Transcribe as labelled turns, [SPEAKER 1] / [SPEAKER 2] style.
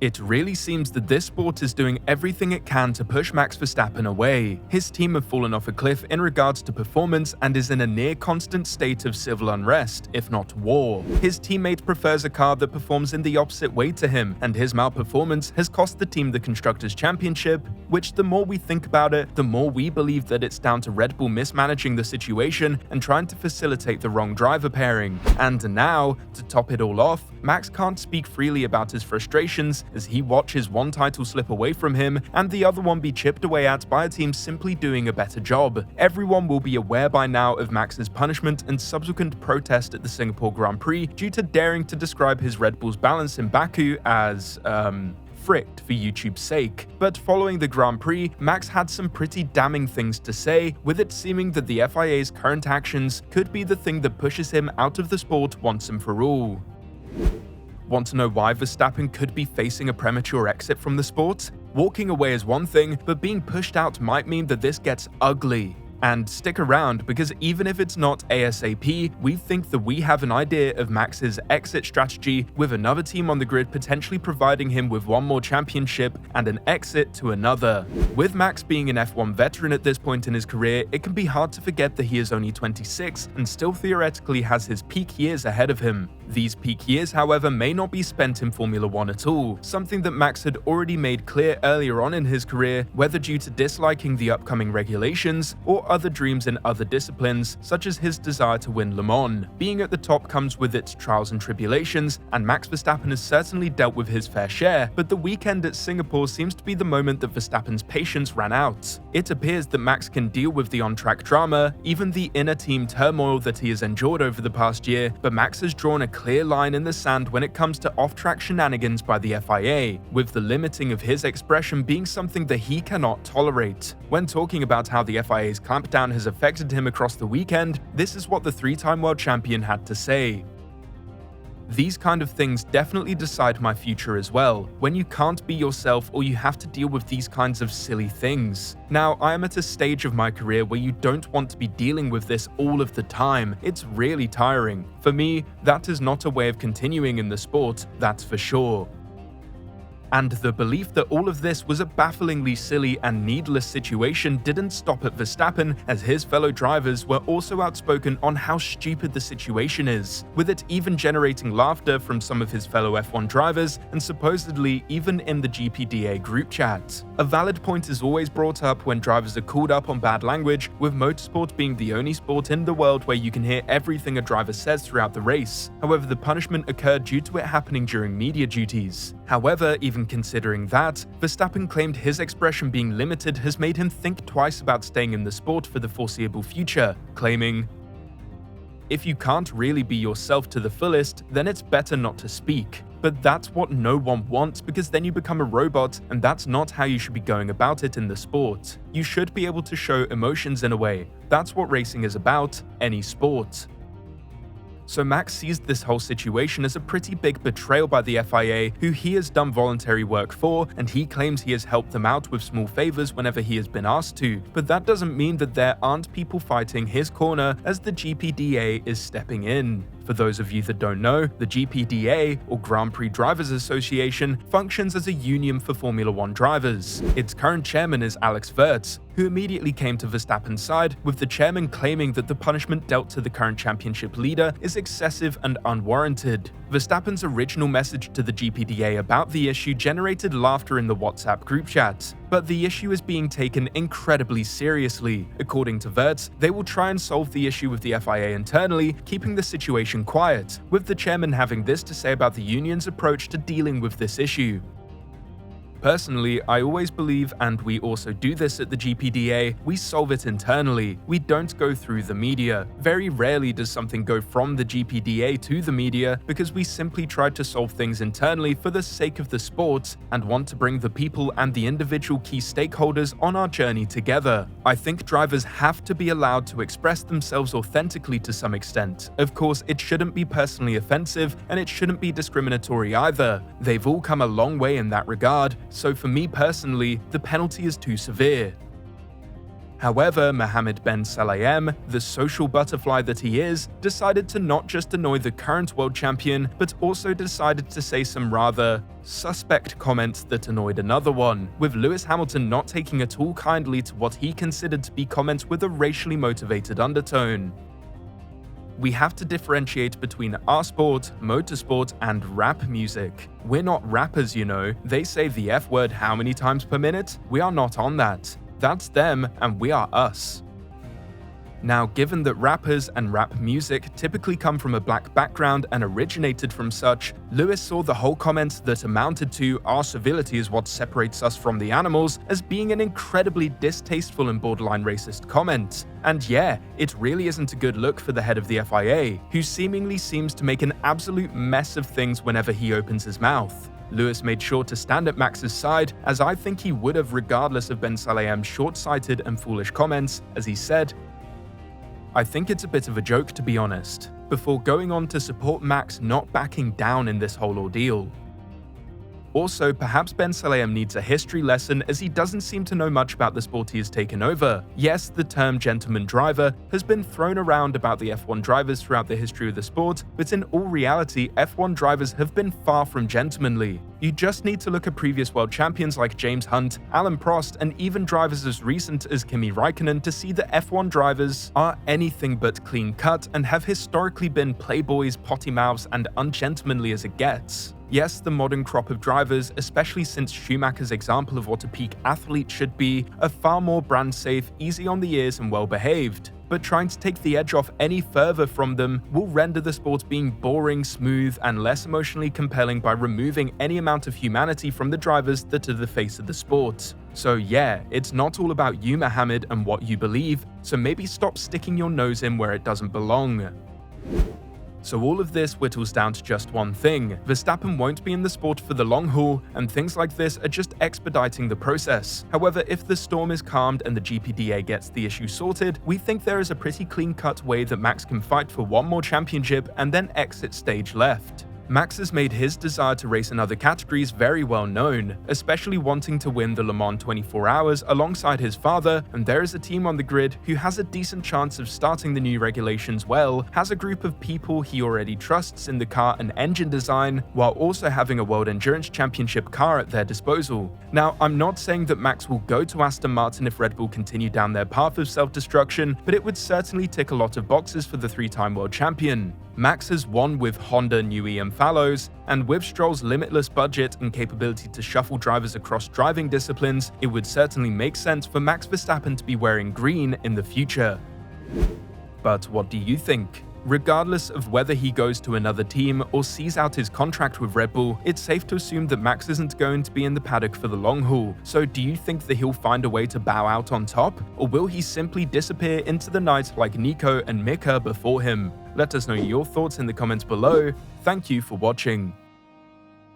[SPEAKER 1] It really seems that this sport is doing everything it can to push Max Verstappen away. His team have fallen off a cliff in regards to performance and is in a near constant state of civil unrest, if not war. His teammate prefers a car that performs in the opposite way to him, and his malperformance has cost the team the Constructors' Championship, which the more we think about it, the more we believe that it's down to Red Bull mismanaging the situation and trying to facilitate the wrong driver pairing. And now, to top it all off, Max can't speak freely about his frustrations as he watches one title slip away from him and the other one be chipped away at by a team simply doing a better job. Everyone will be aware by now of Max's punishment and subsequent protest at the Singapore Grand Prix due to daring to describe his Red Bull's balance in Baku as, fricked for YouTube's sake. But following the Grand Prix, Max had some pretty damning things to say, with it seeming that the FIA's current actions could be the thing that pushes him out of the sport once and for all. Want to know why Verstappen could be facing a premature exit from the sport? Walking away is one thing, but being pushed out might mean that this gets ugly. And stick around, because even if it's not ASAP, we think that we have an idea of Max's exit strategy, with another team on the grid potentially providing him with one more championship and an exit to another. With Max being an F1 veteran at this point in his career, it can be hard to forget that he is only 26 and still theoretically has his peak years ahead of him. These peak years, however, may not be spent in Formula 1 at all, something that Max had already made clear earlier on in his career, whether due to disliking the upcoming regulations or other dreams in other disciplines, such as his desire to win Le Mans. Being at the top comes with its trials and tribulations, and Max Verstappen has certainly dealt with his fair share, but the weekend at Singapore seems to be the moment that Verstappen's patience ran out. It appears that Max can deal with the on-track drama, even the inner team turmoil that he has endured over the past year, but Max has drawn a clear line in the sand when it comes to off-track shenanigans by the FIA, with the limiting of his expression being something that he cannot tolerate. When talking about how the FIA's clampdown has affected him across the weekend, this is what the three-time world champion had to say. These kind of things definitely decide my future as well, when you can't be yourself or you have to deal with these kinds of silly things. Now, I am at a stage of my career where you don't want to be dealing with this all of the time. It's really tiring. For me, that is not a way of continuing in the sport, that's for sure. And the belief that all of this was a bafflingly silly and needless situation didn't stop at Verstappen, as his fellow drivers were also outspoken on how stupid the situation is, with it even generating laughter from some of his fellow F1 drivers and supposedly even in the GPDA group chat. A valid point is always brought up when drivers are called up on bad language, with motorsport being the only sport in the world where you can hear everything a driver says throughout the race. However, the punishment occurred due to it happening during media duties. However, even considering that, Verstappen claimed his expression being limited has made him think twice about staying in the sport for the foreseeable future, claiming, "If you can't really be yourself to the fullest, then it's better not to speak. But that's what no one wants, because then you become a robot, and that's not how you should be going about it in the sport. You should be able to show emotions in a way. That's what racing is about, any sport." So Max sees this whole situation as a pretty big betrayal by the FIA, who he has done voluntary work for, and he claims he has helped them out with small favors whenever he has been asked to. But that doesn't mean that there aren't people fighting his corner, as the GPDA is stepping in. For those of you that don't know, the GPDA, or Grand Prix Drivers Association, functions as a union for Formula 1 drivers. Its current chairman is Alex Wurz, who immediately came to Verstappen's side, with the chairman claiming that the punishment dealt to the current championship leader is excessive and unwarranted. Verstappen's original message to the GPDA about the issue generated laughter in the WhatsApp group chat, but the issue is being taken incredibly seriously. According to Wurz, they will try and solve the issue with the FIA internally, keeping the situation quiet, with the chairman having this to say about the union's approach to dealing with this issue. Personally, I always believe, and we also do this at the GPDA, we solve it internally. We don't go through the media. Very rarely does something go from the GPDA to the media, because we simply try to solve things internally for the sake of the sport and want to bring the people and the individual key stakeholders on our journey together. I think drivers have to be allowed to express themselves authentically to some extent. Of course, it shouldn't be personally offensive, and it shouldn't be discriminatory either. They've all come a long way in that regard. So for me personally, the penalty is too severe. However, Mohammed Ben Sulayem, the social butterfly that he is, decided to not just annoy the current world champion, but also decided to say some rather suspect comments that annoyed another one, with Lewis Hamilton not taking at all kindly to what he considered to be comments with a racially motivated undertone. We have to differentiate between our sport, motorsport, and rap music. We're not rappers, you know. They say the F word how many times per minute? We are not on that. That's them, and we are us. Now, given that rappers and rap music typically come from a black background and originated from such, Lewis saw the whole comment that amounted to "our civility is what separates us from the animals" as being an incredibly distasteful and borderline racist comment. And yeah, it really isn't a good look for the head of the FIA, who seemingly seems to make an absolute mess of things whenever he opens his mouth. Lewis made sure to stand at Max's side, as I think he would have regardless of Ben Sulayem's short-sighted and foolish comments, as he said, "I think it's a bit of a joke, to be honest," before going on to support Max not backing down in this whole ordeal. Also, perhaps Ben Sulayem needs a history lesson, as he doesn't seem to know much about the sport he has taken over. Yes, the term gentleman driver has been thrown around about the F1 drivers throughout the history of the sport, but in all reality, F1 drivers have been far from gentlemanly. You just need to look at previous world champions like James Hunt, Alan Prost, and even drivers as recent as Kimi Raikkonen to see that F1 drivers are anything but clean-cut and have historically been playboys, potty mouths, and ungentlemanly as it gets. Yes, the modern crop of drivers, especially since Schumacher's example of what a peak athlete should be, are far more brand-safe, easy on the ears, and well-behaved. But trying to take the edge off any further from them will render the sport being boring, smooth, and less emotionally compelling by removing any amount of humanity from the drivers that are the face of the sport. So yeah, it's not all about you, Mohammed, and what you believe, so maybe stop sticking your nose in where it doesn't belong. So all of this whittles down to just one thing: Verstappen won't be in the sport for the long haul, and things like this are just expediting the process. However, if the storm is calmed and the GPDA gets the issue sorted, we think there is a pretty clean-cut way that Max can fight for one more championship and then exit stage left. Max has made his desire to race in other categories very well known, especially wanting to win the Le Mans 24 Hours alongside his father, and there is a team on the grid who has a decent chance of starting the new regulations well, has a group of people he already trusts in the car and engine design, while also having a World Endurance Championship car at their disposal. Now, I'm not saying that Max will go to Aston Martin if Red Bull continue down their path of self-destruction, but it would certainly tick a lot of boxes for the three-time world champion. Max has won with Honda, Newey, and Fallows, and with Stroll's limitless budget and capability to shuffle drivers across driving disciplines, it would certainly make sense for Max Verstappen to be wearing green in the future. But what do you think? Regardless of whether he goes to another team or sees out his contract with Red Bull, it's safe to assume that Max isn't going to be in the paddock for the long haul. So do you think that he'll find a way to bow out on top? Or will he simply disappear into the night like Nico and Mika before him? Let us know your thoughts in the comments below. Thank you for watching.